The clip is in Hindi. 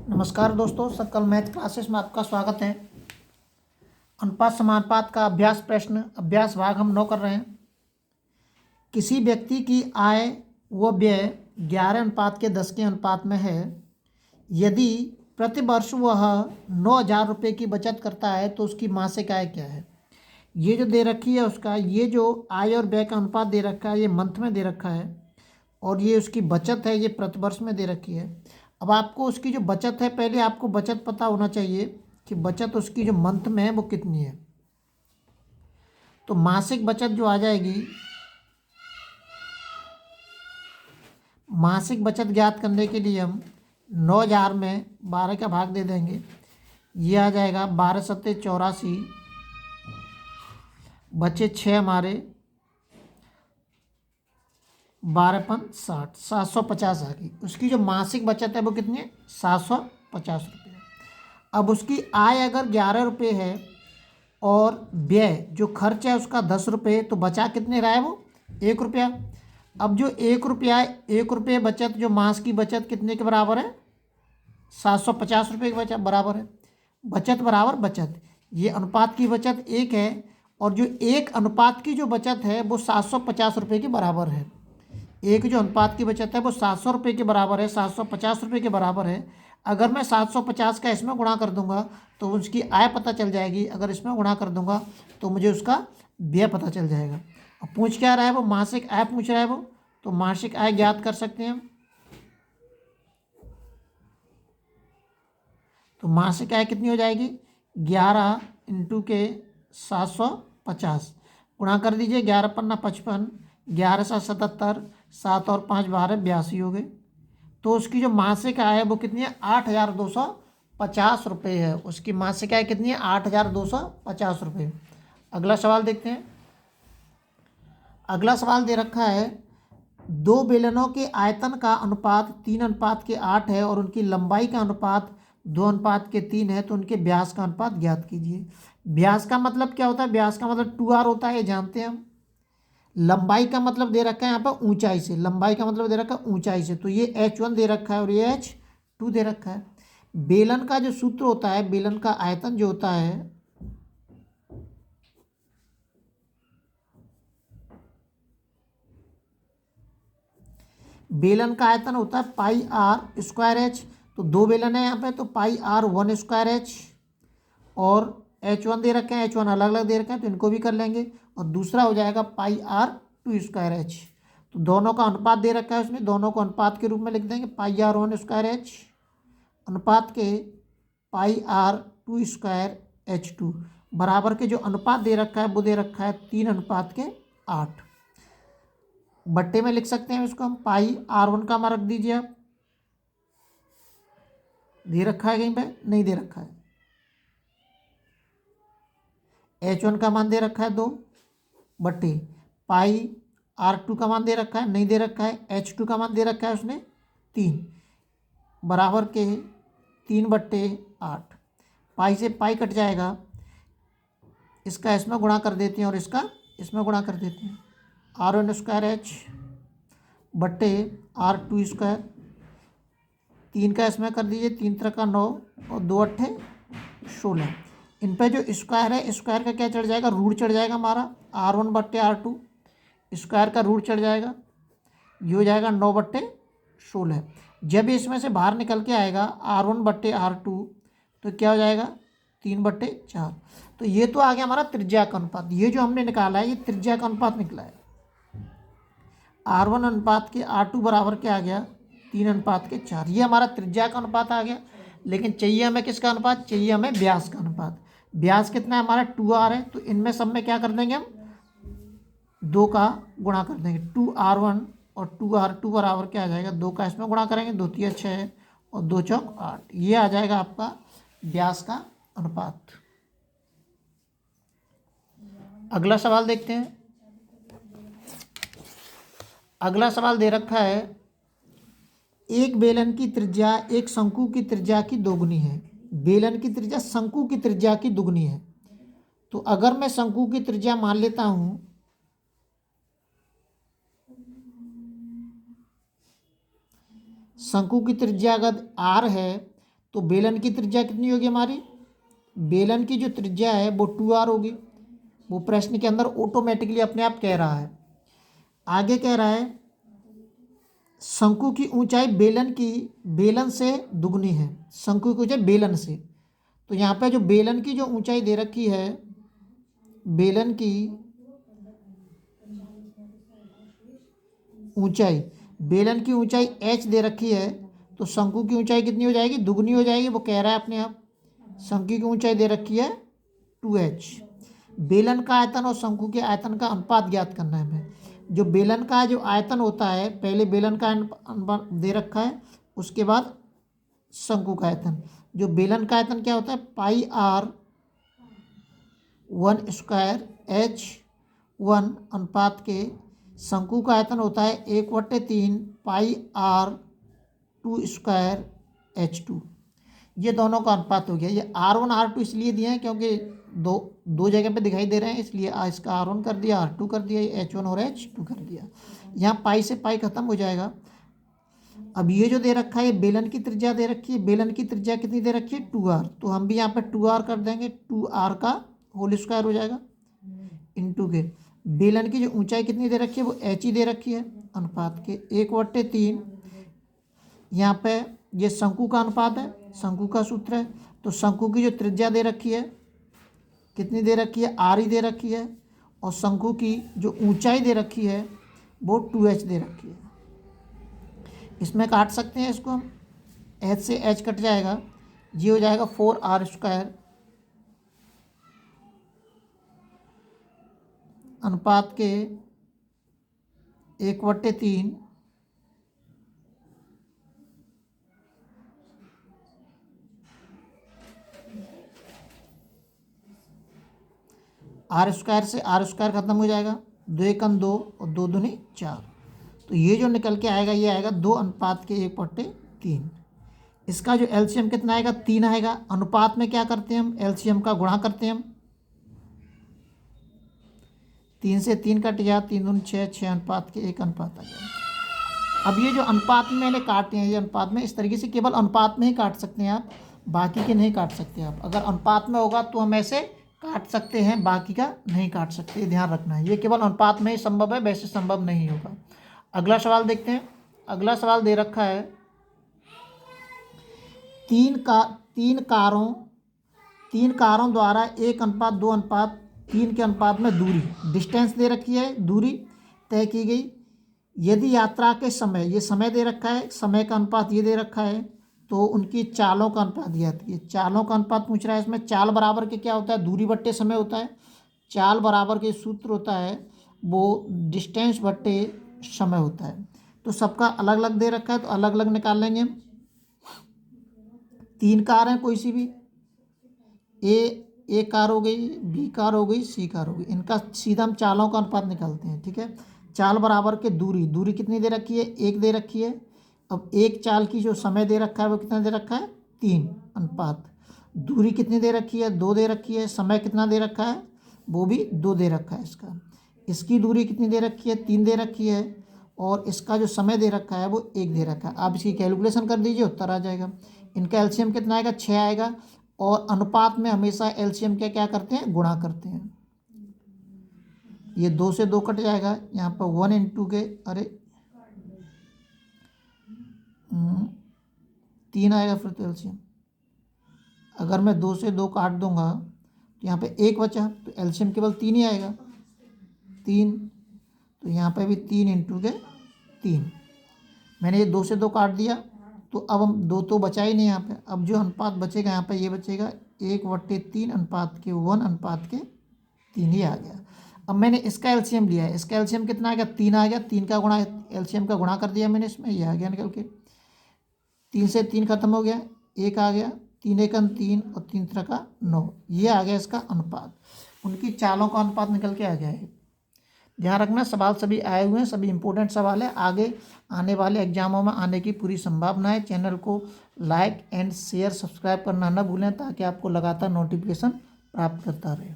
नमस्कार दोस्तों, सकल मैथ क्लासेस में आपका स्वागत है। अनुपात समानुपात का अभ्यास प्रश्न अभ्यास भाग हम 9 कर रहे हैं। किसी व्यक्ति की आय व व्यय 11:10 के अनुपात में है। यदि प्रति वर्ष वह 9,000 रुपये की बचत करता है तो उसकी मासिक आय क्या है। ये जो दे रखी है उसका, ये जो आय और व्यय का अनुपात दे रखा है ये मंथ में दे रखा है, और ये उसकी बचत है ये प्रतिवर्ष में दे रखी है। अब आपको उसकी जो बचत है, पहले आपको बचत पता होना चाहिए कि बचत उसकी जो मंथ में है वो कितनी है। तो मासिक बचत जो आ जाएगी, मासिक बचत ज्ञात करने के लिए हम 9,000 में 12 का भाग दे देंगे। ये आ जाएगा 12 सत्ते 84, बचे 6 हमारे, 12×5 = 60, 750 आ गई। उसकी जो मासिक बचत है वो कितनी है, 750 रुपये। अब उसकी आय अगर 11 रुपये है और व्यय जो खर्च है उसका 10 रुपये, तो बचा कितने रहा है वो 1 रुपया। अब जो 1 रुपया है, 1 रुपये बचत जो मास की बचत कितने के बराबर है, 750 रुपये के बचत बराबर है। बचत बराबर बचत, ये अनुपात की बचत 1 है और जो एक अनुपात की जो बचत है वो 750 रुपये के बराबर है। एक जो अनुपात की बचत है वो 700 रुपये के बराबर है, 750 रुपये के बराबर है। अगर मैं 750 का इसमें गुणा कर दूंगा तो उसकी आय पता चल जाएगी, अगर इसमें गुणा कर दूंगा तो मुझे उसका व्यय पता चल जाएगा। अब पूछ क्या रहा है वो, मासिक आय पूछ रहा है वो, तो मासिक आय ज्ञात कर सकते हैं हम। तो मासिक आय कितनी हो जाएगी, 11 इंटू के 750 गुणा कर दीजिए, 11×5 = 55, 11×7 = 77, 7 और 5 12 82 हो गए। तो उसकी जो मासिक आय है वो कितनी है, 8,250 रुपये है। उसकी मासिक आय कितनी है, 8,250 रुपये। अगला सवाल देखते हैं। अगला सवाल दे रखा है, दो बेलनों के आयतन का अनुपात 3:8 है और उनकी लंबाई का अनुपात 2:3 है, तो उनके व्यास का अनुपात ज्ञात कीजिए। व्यास का मतलब क्या होता है, व्यास का मतलब 2r होता है, ये जानते हैं हम। लंबाई का मतलब दे रखा है यहाँ पर ऊंचाई से, लंबाई का मतलब दे रखा है ऊंचाई से, तो ये h1 दे रखा है और ये h2 दे रखा है। बेलन का जो सूत्र होता है, बेलन का आयतन जो होता है, बेलन का आयतन होता है πr²h। तो दो बेलन है यहाँ पे, तो πr1²h और h1 दे रखे हैं, h1 अलग अलग दे रखे हैं तो इनको भी कर लेंगे, और दूसरा हो जाएगा πr2²h। तो दोनों का अनुपात दे रखा है उसमें, दोनों को अनुपात के रूप में लिख देंगे, πr1² अनुपात के πr2² बराबर के जो अनुपात दे रखा है वो दे रखा है 3:8। बट्टे में लिख सकते हैं इसको हम, πr1 का मान रख दीजिए आप। दे रखा है कहीं पे, नहीं दे रखा है। h1 का मान दे रखा है 2 बट्टे πr2 का मान दे रखा है, नहीं दे रखा है। h2 का मान दे रखा है उसने 3 बराबर के 3/8। पाई से पाई कट जाएगा, इसका इसमें गुणा कर देते हैं और इसका इसमें गुणा कर देते हैं। r1² बट्टे r2², 3 का इसमें कर दीजिए, 3×3 = 9 और 2×8 = 16। इन पर जो स्क्वायर है, स्क्वायर का क्या चढ़ जाएगा, रूट चढ़ जाएगा हमारा, r1/r2 स्क्वायर का रूट चढ़ जाएगा, ये हो जाएगा 9/16। जब इसमें से बाहर निकल के आएगा r1/r2 तो क्या हो जाएगा, 3/4। तो ये तो आ गया हमारा त्रिज्या का अनुपात। ये जो हमने निकाला है ये त्रिज्या का अनुपात निकला है। r1 अनुपात के r2 बराबर क्या आ गया, 3:4। ये हमारा त्रिज्या का अनुपात आ गया। लेकिन चाहिए हमें किसका अनुपात, चाहिए हमें व्यास का अनुपात। व्यास कितना है हमारा, 2r है, तो इनमें सब में क्या कर देंगे हम, 2 का गुणा कर देंगे। 2r1 और 2r2 बराबर क्या आ जाएगा, 2 का इसमें गुणा करेंगे, 2×3 = 6 और 2×4 = 8। ये आ जाएगा आपका व्यास का अनुपात। अगला सवाल देखते हैं। अगला सवाल दे रखा है, एक बेलन की त्रिज्या एक शंकु की त्रिज्या की दोगुनी है। बेलन की त्रिज्या शंकु की त्रिज्या की दुगनी है। तो अगर मैं शंकु की त्रिज्या मान लेता हूं, शंकु की त्रिज्या अगर r है तो बेलन की त्रिज्या कितनी होगी हमारी, बेलन की जो त्रिज्या है वो 2r होगी। वो प्रश्न के अंदर ऑटोमेटिकली अपने आप कह रहा है। आगे कह रहा है शंकु की ऊंचाई बेलन से दुगनी है। शंकु की ऊंचाई बेलन से, तो यहाँ पे जो बेलन की जो ऊंचाई दे रखी है, बेलन की ऊंचाई h दे रखी है, तो शंकु की ऊंचाई कितनी हो जाएगी, दुगनी हो जाएगी। वो कह रहा है अपने आप शंकु की ऊंचाई दे रखी है 2h। बेलन का आयतन और शंकु के आयतन का अनुपात ज्ञात करना है हमें। जो बेलन का जो आयतन होता है, पहले बेलन का अनुपात दे रखा है, उसके बाद शंकु का आयतन। जो बेलन का आयतन क्या होता है, पाई r 1 स्क्वायर h1 अनुपात के शंकु का आयतन होता है 1/3 पाई r 2 स्क्वायर h2। ये दोनों का अनुपात हो गया। ये r1 r2 इसलिए दिए हैं क्योंकि दो जगह पे दिखाई दे रहे हैं, इसलिए इसका r1 कर दिया, r2 कर दिया, h1 और h2 कर दिया। यहाँ पाई से पाई खत्म हो जाएगा। अब ये जो दे रखा है, ये बेलन की त्रिज्या दे रखी है। बेलन की त्रिज्या कितनी दे रखी है, 2r। तो हम भी यहाँ पे 2r कर देंगे, 2r का होल स्क्वायर हो जाएगा इंटू के बेलन की जो ऊंचाई कितनी दे रखी है, वो h ही दे रखी है अनुपात के 1/3। यहाँ पे ये शंकु का अनुपात है, शंकु का सूत्र है। तो शंकु की जो त्रिज्या दे रखी है कितनी दे रखी है, r ही दे रखी है, और शंकु की जो ऊंचाई दे रखी है वो 2h दे रखी है। इसमें काट सकते हैं इसको हम, h से h कट जाएगा, ये हो जाएगा 4r स्क्वायर अनुपात के 1/3 r स्क्वायर से r स्क्वायर खत्म हो जाएगा, 2 एकम 2 और 2 दूनी 4। तो ये जो निकल के आएगा, ये आएगा 2 अनुपात के 1/3। इसका जो एलसीएम कितना आएगा, 3 आएगा। अनुपात में क्या करते हैं हम, एलसीएम का गुणा करते हैं हम। 3 से 3 कट गया, 3 दूनी 6, 6 अनुपात के 1 अनुपात आ गया। अब ये जो अनुपात में मैंने काटे हैं, ये अनुपात में इस तरीके से केवल अनुपात में ही काट सकते हैं आप, बाकी के नहीं काट सकते आप। अगर अनुपात में होगा तो हम ऐसे काट सकते हैं, बाकी का नहीं काट सकते, ध्यान रखना है। ये केवल अनुपात में ही संभव है, वैसे संभव नहीं होगा। अगला सवाल देखते हैं। अगला सवाल दे रखा है तीन कारों द्वारा 1:2:3 के अनुपात में दूरी, डिस्टेंस दे रखी है, दूरी तय की गई। यदि यात्रा के समय, ये समय दे रखा है, समय का अनुपात ये दे रखा है, तो उनकी चालों का अनुपात दिया है। चालों का अनुपात पूछ रहा है। इसमें चाल बराबर के क्या होता है, दूरी बट्टे समय होता है। चाल बराबर के सूत्र होता है वो डिस्टेंस बट्टे समय होता है। तो सबका अलग अलग दे रखा है, तो अलग अलग निकाल लेंगे हम। 3 कार हैं कोई सी भी, ए कार हो गई, बी कार हो गई, सी कार हो गई। इनका सीधा हम चालों का अनुपात निकालते हैं, ठीक है। चाल बराबर के दूरी कितनी दे रखी है, 1 दे रखी है। अब एक चाल की जो समय दे रखा है वो कितना दे रखा है, 3 अनुपात। दूरी कितनी दे रखी है, 2 दे रखी है। समय कितना दे रखा है, वो भी 2 दे रखा है इसका। इसकी दूरी कितनी दे रखी है, 3 दे रखी है, और इसका जो समय दे रखा है वो 1 दे रखा है। आप इसकी कैलकुलेशन कर दीजिए, उत्तर आ जाएगा। इनका एलसीएम कितना आएगा, 6 आएगा। और अनुपात में हमेशा एलसीएम क्या करते हैं, गुणा करते हैं। ये 2 से 2 कट जाएगा, यहाँ पर 1 इंटू के 3 आएगा फिर तो एलसीएम। अगर मैं 2 से 2 काट दूंगा तो यहाँ पे 1 बचा, तो एलसीएम केवल 3 ही आएगा, 3। तो यहाँ पे भी 3 इंटू के 3। मैंने ये 2 से 2 काट दिया, तो अब हम 2 तो बचा ही नहीं यहाँ पे। अब जो अनुपात बचेगा यहाँ पे, ये बचेगा 1/3 अनुपात के 1 अनुपात के 3 ही आ गया। अब मैंने इसका एलसीएम लिया है, इसका एलसीएम कितना आ गया, 3 आ गया। 3 का गुणा, एलसीएम का गुणा कर दिया मैंने इसमें, ये आ गया निकल के। 3 से 3 खत्म हो गया, 1 आ गया, 3 एकम 3 और 3 3 का 9। ये आ गया इसका अनुपात, उनकी चालों का अनुपात निकल के आ गया है। ध्यान रखना, सवाल सभी आए हुए हैं, सभी इंपॉर्टेंट सवाल है। आगे आने वाले एग्जामों में आने की पूरी संभावना है। चैनल को लाइक एंड शेयर सब्सक्राइब करना न भूलें, ताकि आपको लगातार नोटिफिकेशन प्राप्त करता रहे।